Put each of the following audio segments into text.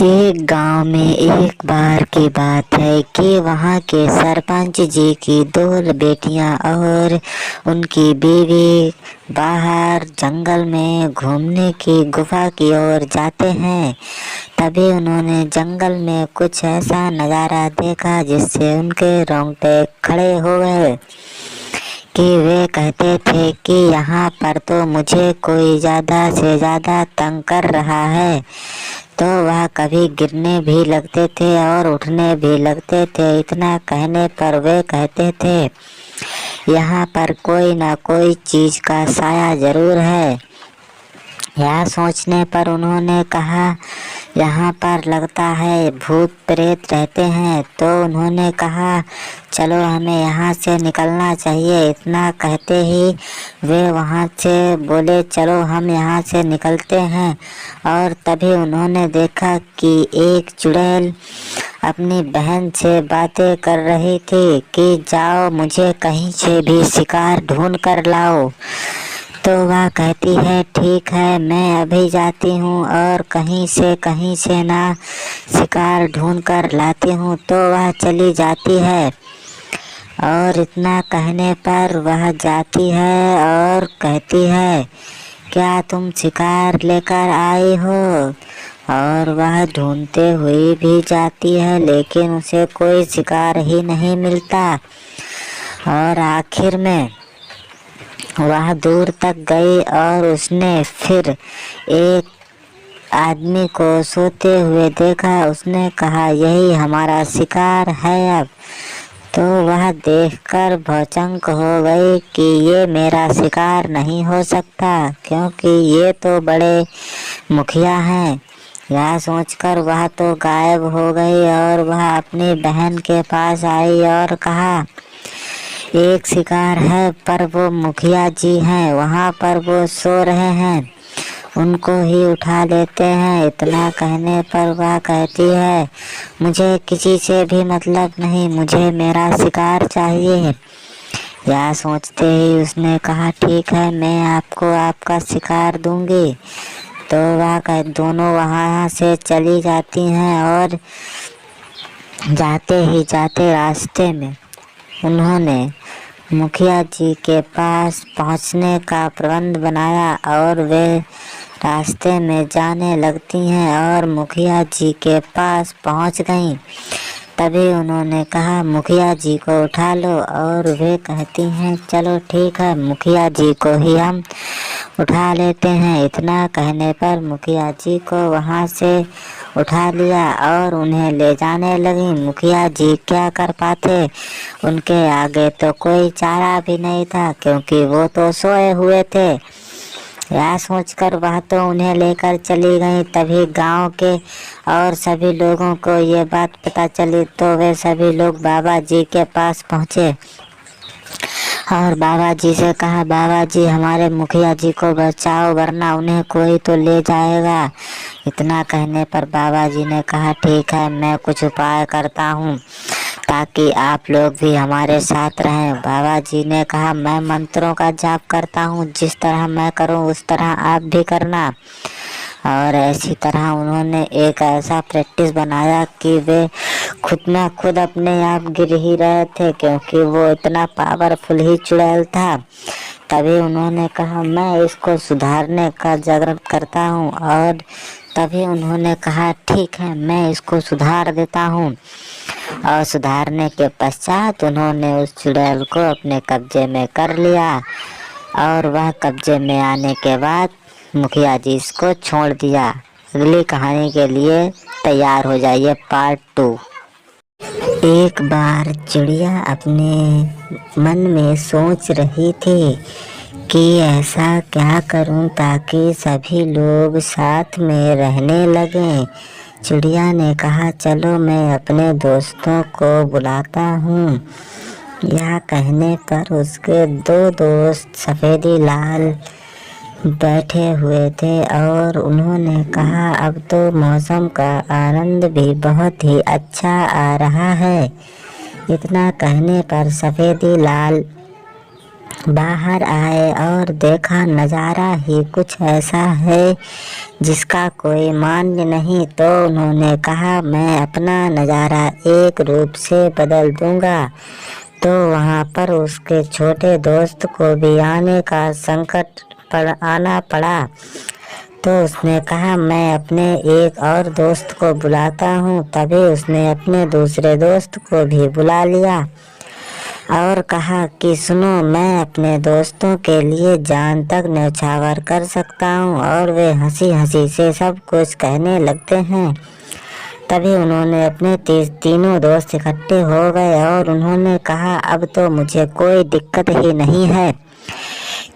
एक गांव में एक बार की बात है कि वहां के सरपंच जी की दो बेटियां और उनकी बीवी बाहर जंगल में घूमने की गुफा की ओर जाते हैं। तभी उन्होंने जंगल में कुछ ऐसा नज़ारा देखा जिससे उनके रोंगटे खड़े हो गए कि वे कहते थे कि यहाँ पर तो मुझे कोई ज़्यादा से ज़्यादा तंग कर रहा है। तो वह कभी गिरने भी लगते थे और उठने भी लगते थे। इतना कहने पर वे कहते थे यहाँ पर कोई ना कोई चीज का साया जरूर है। यह सोचने पर उन्होंने कहा यहाँ पर लगता है भूत प्रेत रहते हैं। तो उन्होंने कहा चलो हमें यहाँ से निकलना चाहिए। इतना कहते ही वे वहाँ से बोले चलो हम यहाँ से निकलते हैं। और तभी उन्होंने देखा कि एक चुड़ैल अपनी बहन से बातें कर रही थी कि जाओ मुझे कहीं से भी शिकार ढूंढ कर लाओ। तो वह कहती है ठीक है मैं अभी जाती हूँ और कहीं से ना शिकार ढूंढ कर लाती हूँ। तो वह चली जाती है और इतना कहने पर वह जाती है और कहती है क्या तुम शिकार लेकर आई हो। और वह ढूंढते हुए भी जाती है लेकिन उसे कोई शिकार ही नहीं मिलता। और आखिर में वह दूर तक गई और उसने फिर एक आदमी को सोते हुए देखा। उसने कहा यही हमारा शिकार है अब। तो वह देखकर भौचंक हो गई कि ये मेरा शिकार नहीं हो सकता क्योंकि ये तो बड़े मुखिया हैं। यह सोचकर वह तो गायब हो गई और वह अपनी बहन के पास आई और कहा एक शिकार है पर वो मुखिया जी हैं, वहाँ पर वो सो रहे हैं, उनको ही उठा लेते हैं। इतना कहने पर वह कहती है मुझे किसी से भी मतलब नहीं, मुझे मेरा शिकार चाहिए। यह सोचते ही उसने कहा ठीक है मैं आपको आपका शिकार दूंगी। तो वह दोनों वहाँ से चली जाती हैं और जाते ही जाते रास्ते में उन्होंने मुखिया जी के पास पहुंचने का प्रबंध बनाया और वे रास्ते में जाने लगती हैं और मुखिया जी के पास पहुंच गईं। तभी उन्होंने कहा मुखिया जी को उठा लो और वे कहती हैं चलो ठीक है मुखिया जी को ही हम उठा लेते हैं। इतना कहने पर मुखिया जी को वहां से उठा लिया और उन्हें ले जाने लगी। मुखिया जी क्या कर पाते, उनके आगे तो कोई चारा भी नहीं था क्योंकि वो तो सोए हुए थे। यह सोचकर वह तो उन्हें लेकर चली गई। तभी गांव के और सभी लोगों को ये बात पता चली तो वे सभी लोग बाबा जी के पास पहुँचे और बाबा जी से कहा बाबा जी हमारे मुखिया जी को बचाओ वरना उन्हें कोई तो ले जाएगा। इतना कहने पर बाबा जी ने कहा ठीक है मैं कुछ उपाय करता हूँ ताकि आप लोग भी हमारे साथ रहें। बाबा जी ने कहा मैं मंत्रों का जाप करता हूँ, जिस तरह मैं करूँ उस तरह आप भी करना। और ऐसी तरह उन्होंने एक ऐसा प्रैक्टिस बनाया कि वे खुद में खुद अपने आप गिर ही रहे थे क्योंकि वो इतना पावरफुल ही चुड़ैल था। तभी उन्होंने कहा मैं इसको सुधारने का जागरण करता हूँ और तभी उन्होंने कहा ठीक है मैं इसको सुधार देता हूँ। और सुधारने के पश्चात उन्होंने उस चुड़ैल को अपने कब्जे में कर लिया और वह कब्जे में आने के बाद मुखिया जी इसको छोड़ दिया। अगली कहानी के लिए तैयार हो जाइए पार्ट 2। एक बार चिड़िया अपने मन में सोच रही थी कि ऐसा क्या करूं ताकि सभी लोग साथ में रहने लगें। चिड़िया ने कहा चलो मैं अपने दोस्तों को बुलाता हूँ। यह कहने पर उसके दो दोस्त सफेदी लाल बैठे हुए थे और उन्होंने कहा अब तो मौसम का आनंद भी बहुत ही अच्छा आ रहा है। इतना कहने पर सफेदी लाल बाहर आए और देखा नज़ारा ही कुछ ऐसा है जिसका कोई मान्य नहीं, तो उन्होंने कहा मैं अपना नज़ारा एक रूप से बदल दूंगा। तो वहाँ पर उसके छोटे दोस्त को भी आने का संकट आना पड़ा। तो उसने कहा मैं अपने एक और दोस्त को बुलाता हूँ। तभी उसने अपने दूसरे दोस्त को भी बुला लिया और कहा कि सुनो, मैं अपने दोस्तों के लिए जान तक न्यौछावर कर सकता हूँ। और वे हंसी हंसी से सब कुछ कहने लगते हैं। तभी उन्होंने अपने तीनों दोस्त इकट्ठे हो गए और उन्होंने कहा अब तो मुझे कोई दिक्कत ही नहीं है,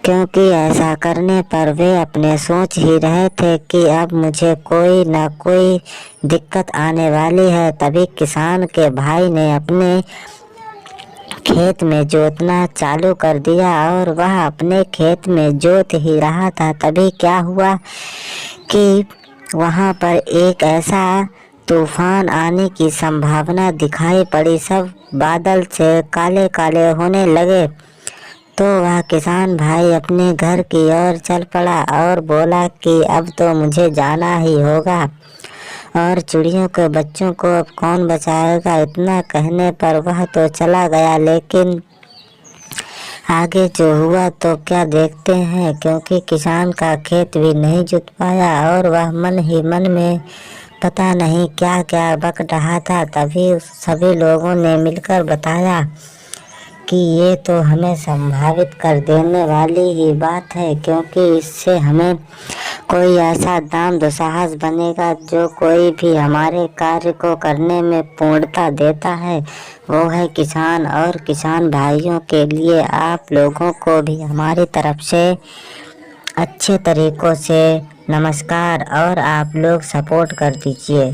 क्योंकि ऐसा करने पर वे अपने सोच ही रहे थे कि अब मुझे कोई ना कोई दिक्कत आने वाली है। तभी किसान के भाई ने अपने खेत में जोतना चालू कर दिया और वह अपने खेत में जोत ही रहा था। तभी क्या हुआ कि वहाँ पर एक ऐसा तूफान आने की संभावना दिखाई पड़ी। सब बादल से काले काले होने लगे। तो वह किसान भाई अपने घर की ओर चल पड़ा और बोला कि अब तो मुझे जाना ही होगा और चिड़ियों के बच्चों को अब कौन बचाएगा। इतना कहने पर वह तो चला गया, लेकिन आगे जो हुआ तो क्या देखते हैं, क्योंकि किसान का खेत भी नहीं जुत पाया और वह मन ही मन में पता नहीं क्या क्या बक रहा था। तभी सभी लोगों ने मिलकर बताया कि ये तो हमें संभावित कर देने वाली ही बात है, क्योंकि इससे हमें कोई ऐसा दाम दुसाहस बनेगा जो कोई भी हमारे कार्य को करने में पूर्णता देता है, वो है किसान। और किसान भाइयों के लिए आप लोगों को भी हमारी तरफ से अच्छे तरीकों से नमस्कार और आप लोग सपोर्ट कर दीजिए।